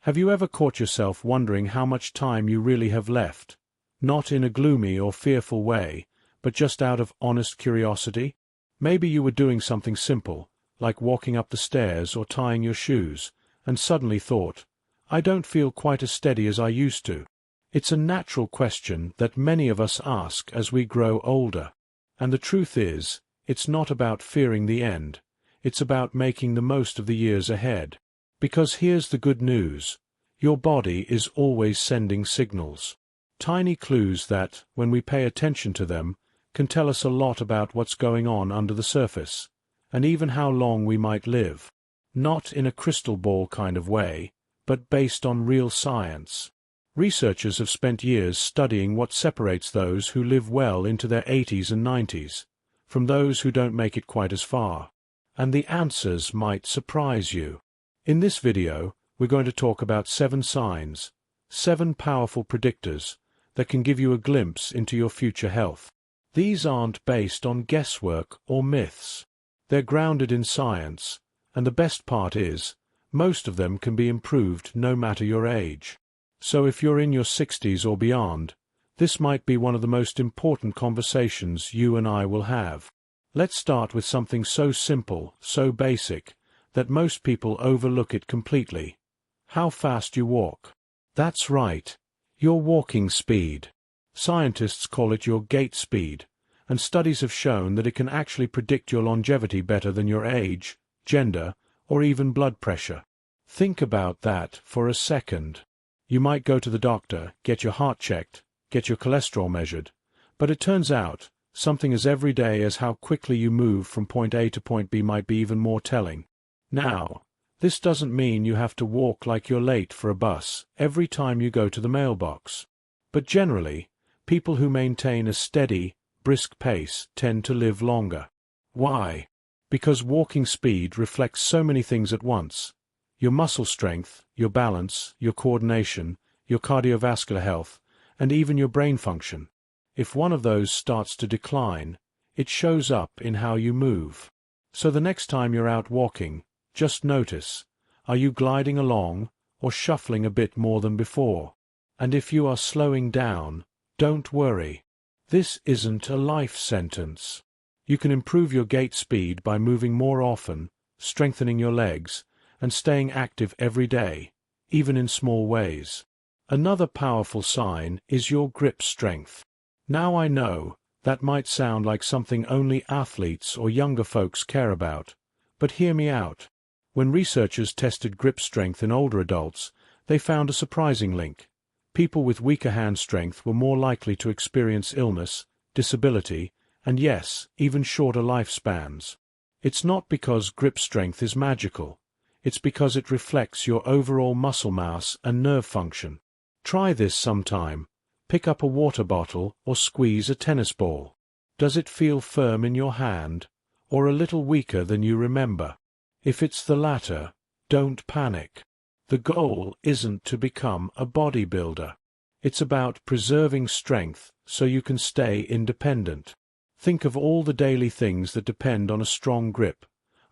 Have you ever caught yourself wondering how much time you really have left? Not in a gloomy or fearful way, but just out of honest curiosity? Maybe you were doing something simple, like walking up the stairs or tying your shoes, and suddenly thought, I don't feel quite as steady as I used to. It's a natural question that many of us ask as we grow older. And the truth is, it's not about fearing the end. It's about making the most of the years ahead. Because here's the good news. Your body is always sending signals. Tiny clues that, when we pay attention to them, can tell us a lot about what's going on under the surface, and even how long we might live. Not in a crystal ball kind of way, but based on real science. Researchers have spent years studying what separates those who live well into their 80s and 90s, from those who don't make it quite as far. And the answers might surprise you. In this video, we're going to talk about 7 signs, 7 powerful predictors that can give you a glimpse into your future health. These aren't based on guesswork or myths. They're grounded in science, and the best part is, most of them can be improved no matter your age. So if you're in your 60s or beyond, this might be one of the most important conversations you and I will have. Let's start with something so simple, so basic, that most people overlook it completely. How fast you walk. That's right. Your walking speed. Scientists call it your gait speed, and studies have shown that it can actually predict your longevity better than your age, gender, or even blood pressure. Think about that for a second. You might go to the doctor, get your heart checked, get your cholesterol measured, but it turns out, something as everyday as how quickly you move from point A to point B might be even more telling. Now, this doesn't mean you have to walk like you're late for a bus every time you go to the mailbox. But generally, people who maintain a steady, brisk pace tend to live longer. Why? Because walking speed reflects so many things at once. Your muscle strength, your balance, your coordination, your cardiovascular health, and even your brain function. If one of those starts to decline, it shows up in how you move. So the next time you're out walking, just notice, are you gliding along or shuffling a bit more than before? And if you are slowing down, don't worry. This isn't a life sentence. You can improve your gait speed by moving more often, strengthening your legs, and staying active every day, even in small ways. Another powerful sign is your grip strength. Now I know, that might sound like something only athletes or younger folks care about, but hear me out. When researchers tested grip strength in older adults, they found a surprising link. People with weaker hand strength were more likely to experience illness, disability, and yes, even shorter lifespans. It's not because grip strength is magical. It's because it reflects your overall muscle mass and nerve function. Try this sometime. Pick up a water bottle or squeeze a tennis ball. Does it feel firm in your hand, or a little weaker than you remember? If it's the latter, don't panic. The goal isn't to become a bodybuilder. It's about preserving strength so you can stay independent. Think of all the daily things that depend on a strong grip.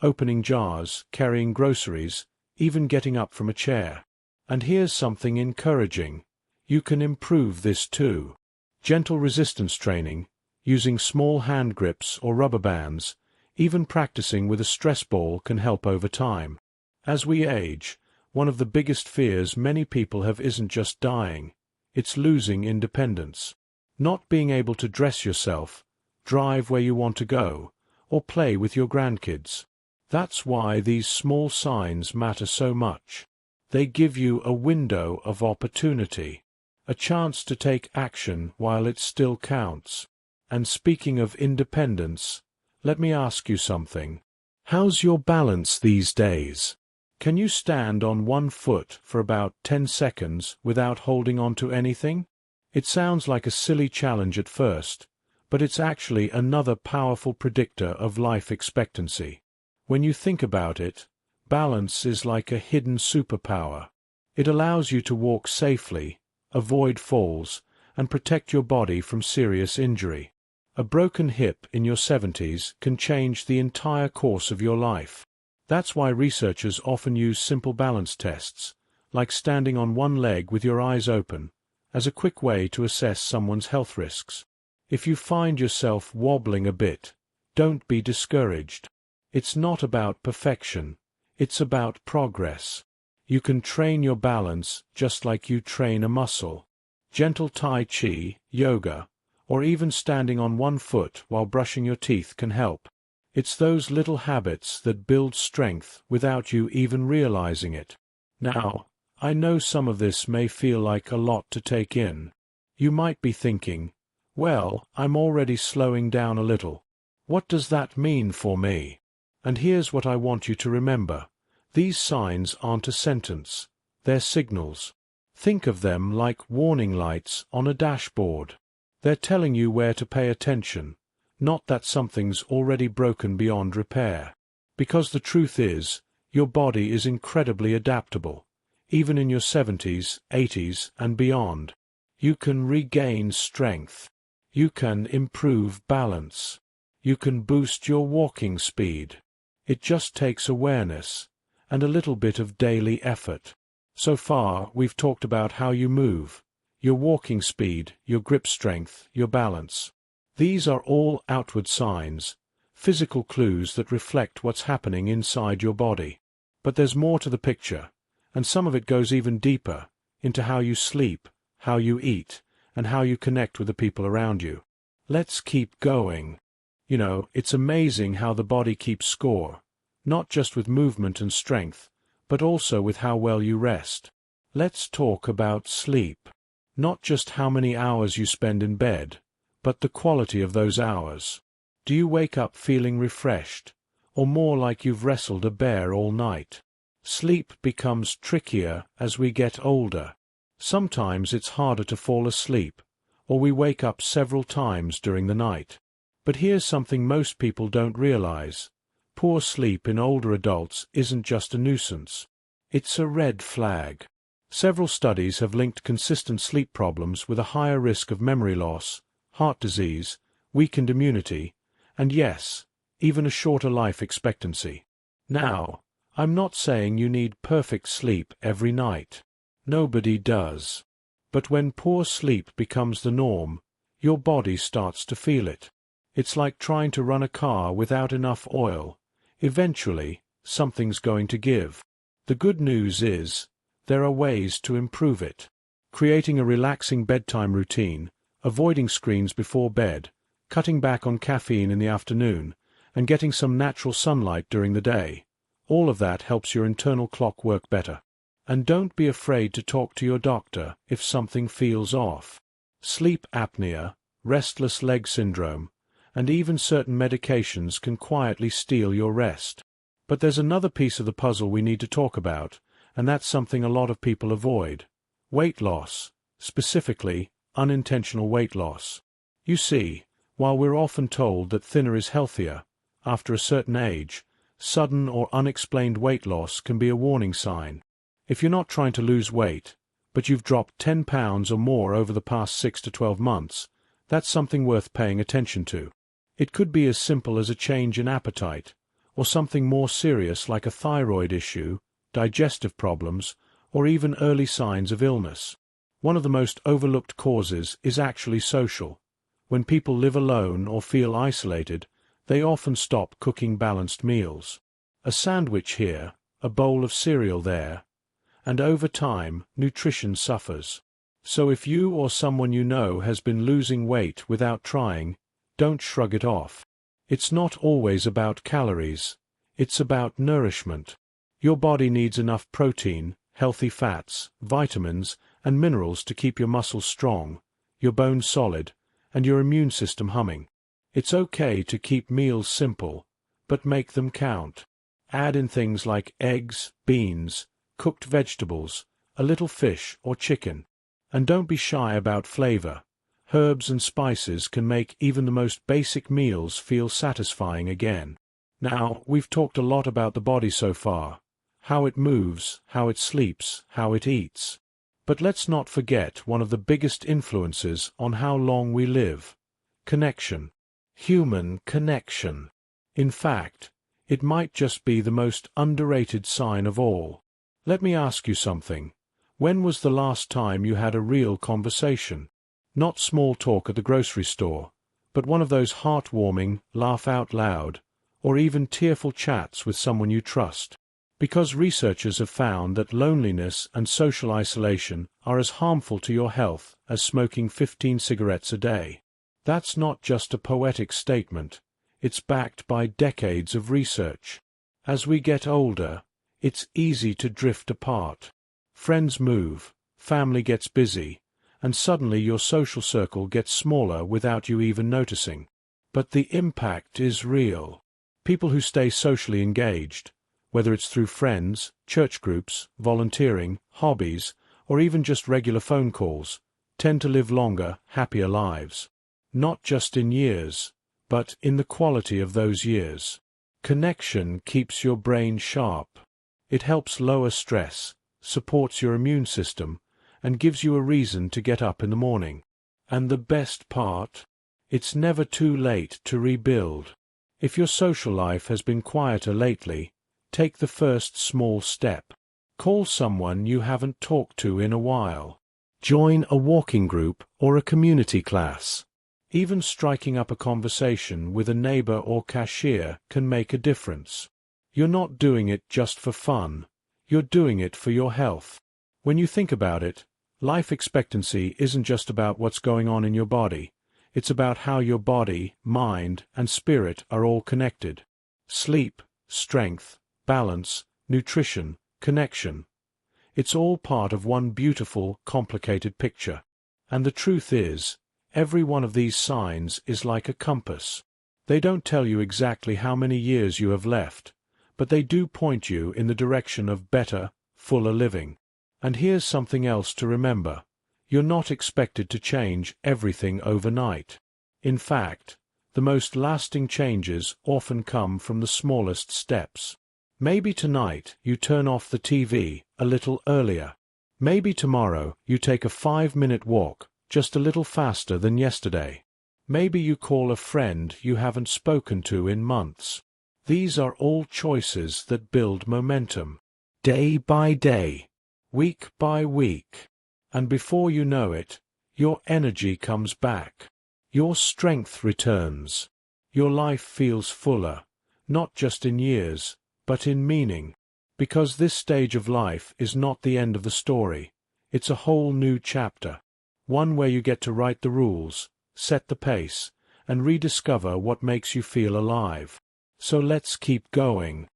Opening jars, carrying groceries, even getting up from a chair. And here's something encouraging. You can improve this too. Gentle resistance training, using small hand grips or rubber bands, even practicing with a stress ball can help over time. As we age, one of the biggest fears many people have isn't just dying, it's losing independence. Not being able to dress yourself, drive where you want to go, or play with your grandkids. That's why these small signs matter so much. They give you a window of opportunity, a chance to take action while it still counts. And speaking of independence, let me ask you something. How's your balance these days? Can you stand on one foot for about 10 seconds without holding on to anything? It sounds like a silly challenge at first, but it's actually another powerful predictor of life expectancy. When you think about it, balance is like a hidden superpower. It allows you to walk safely, avoid falls, and protect your body from serious injury. A broken hip in your 70s can change the entire course of your life. That's why researchers often use simple balance tests, like standing on one leg with your eyes open, as a quick way to assess someone's health risks. If you find yourself wobbling a bit, don't be discouraged. It's not about perfection, it's about progress. You can train your balance just like you train a muscle. Gentle Tai Chi, yoga, or even standing on one foot while brushing your teeth can help. It's those little habits that build strength without you even realizing it. Now, I know some of this may feel like a lot to take in. You might be thinking, well, I'm already slowing down a little. What does that mean for me? And here's what I want you to remember. These signs aren't a sentence. They're signals. Think of them like warning lights on a dashboard. They're telling you where to pay attention, not that something's already broken beyond repair. Because the truth is, your body is incredibly adaptable. Even in your 70s, 80s, and beyond. You can regain strength. You can improve balance. You can boost your walking speed. It just takes awareness and a little bit of daily effort. So far, we've talked about how you move, your walking speed, your grip strength, your balance. These are all outward signs, physical clues that reflect what's happening inside your body. But there's more to the picture, and some of it goes even deeper, into how you sleep, how you eat, and how you connect with the people around you. Let's keep going. You know, it's amazing how the body keeps score, not just with movement and strength, but also with how well you rest. Let's talk about sleep. Not just how many hours you spend in bed, but the quality of those hours. Do you wake up feeling refreshed, or more like you've wrestled a bear all night? Sleep becomes trickier as we get older. Sometimes it's harder to fall asleep, or we wake up several times during the night. But here's something most people don't realize. Poor sleep in older adults isn't just a nuisance. It's a red flag. Several studies have linked consistent sleep problems with a higher risk of memory loss, heart disease, weakened immunity, and yes, even a shorter life expectancy. Now, I'm not saying you need perfect sleep every night. Nobody does. But when poor sleep becomes the norm, your body starts to feel it. It's like trying to run a car without enough oil. Eventually, something's going to give. The good news is, there are ways to improve it. Creating a relaxing bedtime routine, avoiding screens before bed, cutting back on caffeine in the afternoon, and getting some natural sunlight during the day. All of that helps your internal clock work better. And don't be afraid to talk to your doctor if something feels off. Sleep apnea, restless leg syndrome, and even certain medications can quietly steal your rest. But there's another piece of the puzzle we need to talk about, and that's something a lot of people avoid. Weight loss, specifically unintentional weight loss. You see, while we're often told that thinner is healthier, after a certain age, sudden or unexplained weight loss can be a warning sign. If you're not trying to lose weight, but you've dropped 10 pounds or more over the past 6 to 12 months, that's something worth paying attention to. It could be as simple as a change in appetite, or something more serious like a thyroid issue, digestive problems, or even early signs of illness. One of the most overlooked causes is actually social. When people live alone or feel isolated, they often stop cooking balanced meals. A sandwich here, a bowl of cereal there, and over time, nutrition suffers. So if you or someone you know has been losing weight without trying, don't shrug it off. It's not always about calories. It's about nourishment. Your body needs enough protein, healthy fats, vitamins, and minerals to keep your muscles strong, your bones solid, and your immune system humming. It's okay to keep meals simple, but make them count. Add in things like eggs, beans, cooked vegetables, a little fish or chicken. And don't be shy about flavor. Herbs and spices can make even the most basic meals feel satisfying again. Now, we've talked a lot about the body so far. How it moves, how it sleeps, how it eats. But let's not forget one of the biggest influences on how long we live. Connection. Human connection. In fact, it might just be the most underrated sign of all. Let me ask you something. When was the last time you had a real conversation? Not small talk at the grocery store, but one of those heartwarming, laugh out loud, or even tearful chats with someone you trust. Because researchers have found that loneliness and social isolation are as harmful to your health as smoking 15 cigarettes a day. That's not just a poetic statement, it's backed by decades of research. As we get older, it's easy to drift apart. Friends move, family gets busy, and suddenly your social circle gets smaller without you even noticing. But the impact is real. People who stay socially engaged, whether it's through friends, church groups, volunteering, hobbies, or even just regular phone calls, tend to live longer, happier lives. Not just in years, but in the quality of those years. Connection keeps your brain sharp. It helps lower stress, supports your immune system, and gives you a reason to get up in the morning. And the best part? It's never too late to rebuild. If your social life has been quieter lately, take the first small step. Call someone you haven't talked to in a while. Join a walking group or a community class. Even striking up a conversation with a neighbor or cashier can make a difference. You're not doing it just for fun. You're doing it for your health. When you think about it, life expectancy isn't just about what's going on in your body. It's about how your body, mind, and spirit are all connected. Sleep, strength, balance, nutrition, connection. It's all part of one beautiful, complicated picture. And the truth is, every one of these signs is like a compass. They don't tell you exactly how many years you have left, but they do point you in the direction of better, fuller living. And here's something else to remember. You're not expected to change everything overnight. In fact, the most lasting changes often come from the smallest steps. Maybe tonight you turn off the TV a little earlier. Maybe tomorrow you take a 5-minute walk, just a little faster than yesterday. Maybe you call a friend you haven't spoken to in months. These are all choices that build momentum. Day by day, week by week. And before you know it, your energy comes back. Your strength returns. Your life feels fuller, not just in years, but in meaning. Because this stage of life is not the end of the story. It's a whole new chapter. One where you get to write the rules, set the pace, and rediscover what makes you feel alive. So let's keep going.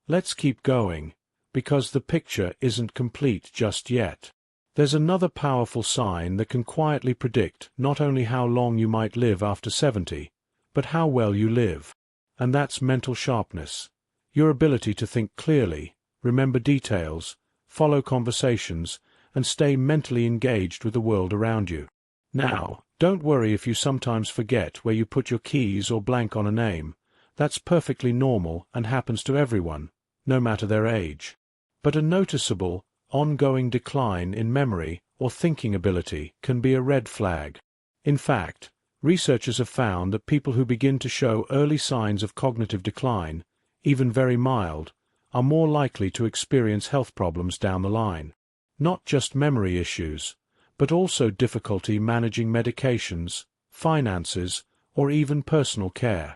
Let's keep going, because the picture isn't complete just yet. There's another powerful sign that can quietly predict not only how long you might live after 70, but how well you live. And that's mental sharpness. Your ability to think clearly, remember details, follow conversations, and stay mentally engaged with the world around you. Now, don't worry if you sometimes forget where you put your keys or blank on a name. That's perfectly normal and happens to everyone, no matter their age. But a noticeable, ongoing decline in memory or thinking ability can be a red flag. In fact, researchers have found that people who begin to show early signs of cognitive decline, even very mild, are more likely to experience health problems down the line. Not just memory issues, but also difficulty managing medications, finances, or even personal care.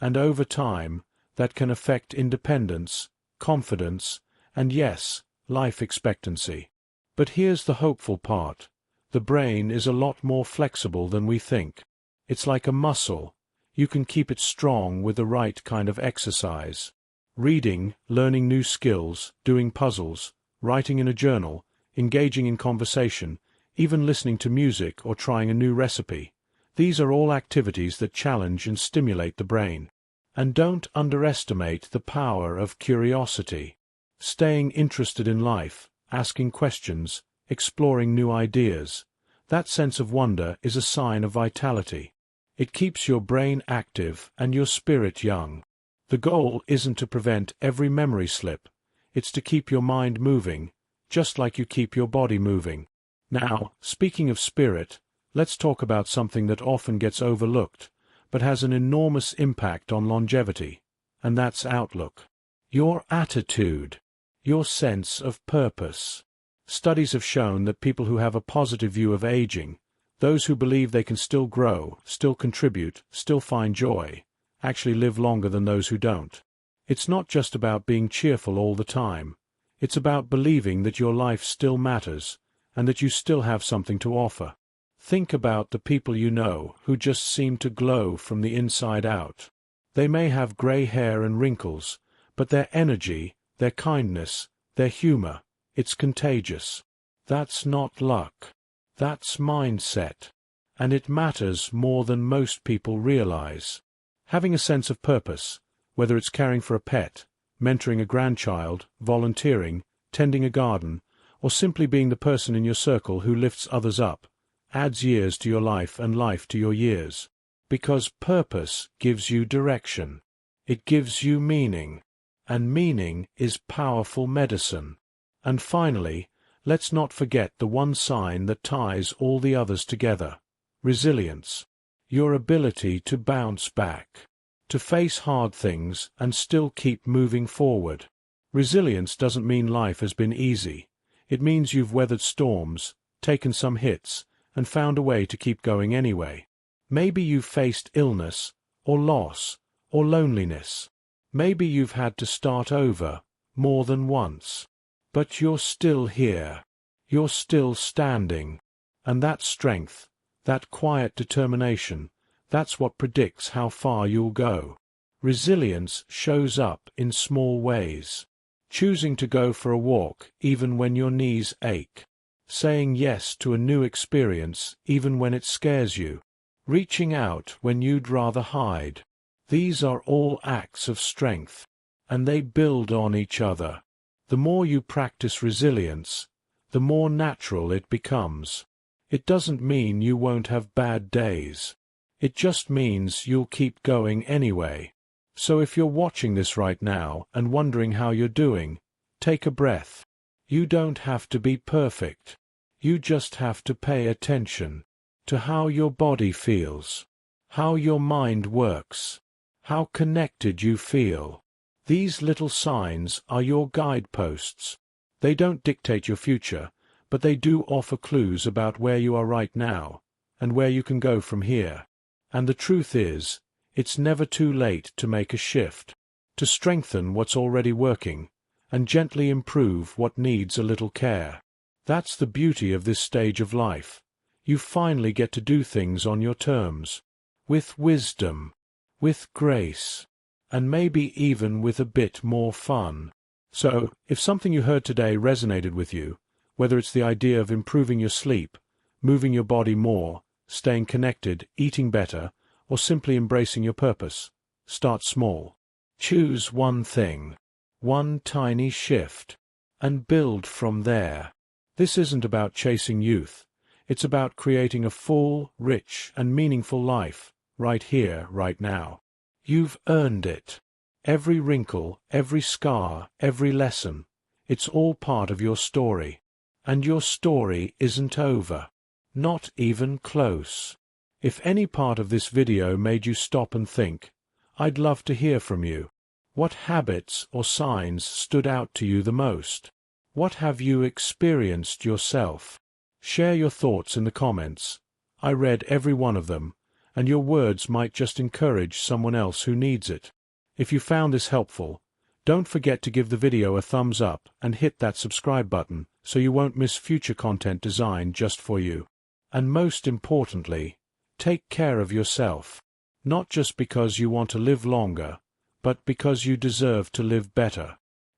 And over time, that can affect independence, confidence, and yes, life expectancy. But here's the hopeful part. The brain is a lot more flexible than we think. It's like a muscle. You can keep it strong with the right kind of exercise. Reading, learning new skills, doing puzzles, writing in a journal, engaging in conversation, even listening to music or trying a new recipe. These are all activities that challenge and stimulate the brain. And don't underestimate the power of curiosity. Staying interested in life, asking questions, exploring new ideas. That sense of wonder is a sign of vitality. It keeps your brain active and your spirit young. The goal isn't to prevent every memory slip. It's to keep your mind moving, just like you keep your body moving. Now, speaking of spirit, let's talk about something that often gets overlooked, but has an enormous impact on longevity, and that's outlook. Your attitude, your sense of purpose. Studies have shown that people who have a positive view of aging, those who believe they can still grow, still contribute, still find joy, actually live longer than those who don't. It's not just about being cheerful all the time. It's about believing that your life still matters, and that you still have something to offer. Think about the people you know who just seem to glow from the inside out. They may have grey hair and wrinkles, but their energy, their kindness, their humor, it's contagious. That's not luck. That's mindset. And it matters more than most people realize. Having a sense of purpose, whether it's caring for a pet, mentoring a grandchild, volunteering, tending a garden, or simply being the person in your circle who lifts others up, adds years to your life and life to your years. Because purpose gives you direction. It gives you meaning. And meaning is powerful medicine. And finally, let's not forget the one sign that ties all the others together: resilience. Your ability to bounce back. To face hard things and still keep moving forward. Resilience doesn't mean life has been easy. It means you've weathered storms, taken some hits, and found a way to keep going anyway. Maybe you've faced illness, or loss, or loneliness. Maybe you've had to start over, more than once. But you're still here. You're still standing. And that strength, that quiet determination, that's what predicts how far you'll go. Resilience shows up in small ways. Choosing to go for a walk even when your knees ache. Saying yes to a new experience even when it scares you. Reaching out when you'd rather hide. These are all acts of strength. And they build on each other. The more you practice resilience, the more natural it becomes. It doesn't mean you won't have bad days. It just means you'll keep going anyway. So if you're watching this right now and wondering how you're doing, take a breath. You don't have to be perfect. You just have to pay attention to how your body feels, how your mind works, how connected you feel. These little signs are your guideposts. They don't dictate your future, but they do offer clues about where you are right now, and where you can go from here. And the truth is, it's never too late to make a shift, to strengthen what's already working, and gently improve what needs a little care. That's the beauty of this stage of life. You finally get to do things on your terms, with wisdom, with grace, and maybe even with a bit more fun. So, if something you heard today resonated with you, whether it's the idea of improving your sleep, moving your body more, staying connected, eating better, or simply embracing your purpose, start small. Choose one thing, one tiny shift, and build from there. This isn't about chasing youth. It's about creating a full, rich, and meaningful life, right here, right now. You've earned it. Every wrinkle, every scar, every lesson, it's all part of your story. And your story isn't over. Not even close. If any part of this video made you stop and think, I'd love to hear from you. What habits or signs stood out to you the most? What have you experienced yourself? Share your thoughts in the comments. I read every one of them, and your words might just encourage someone else who needs it. If you found this helpful, don't forget to give the video a thumbs up and hit that subscribe button so you won't miss future content designed just for you. And most importantly, take care of yourself. Not just because you want to live longer, but because you deserve to live better.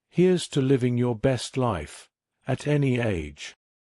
Here's to living your best life, at any age.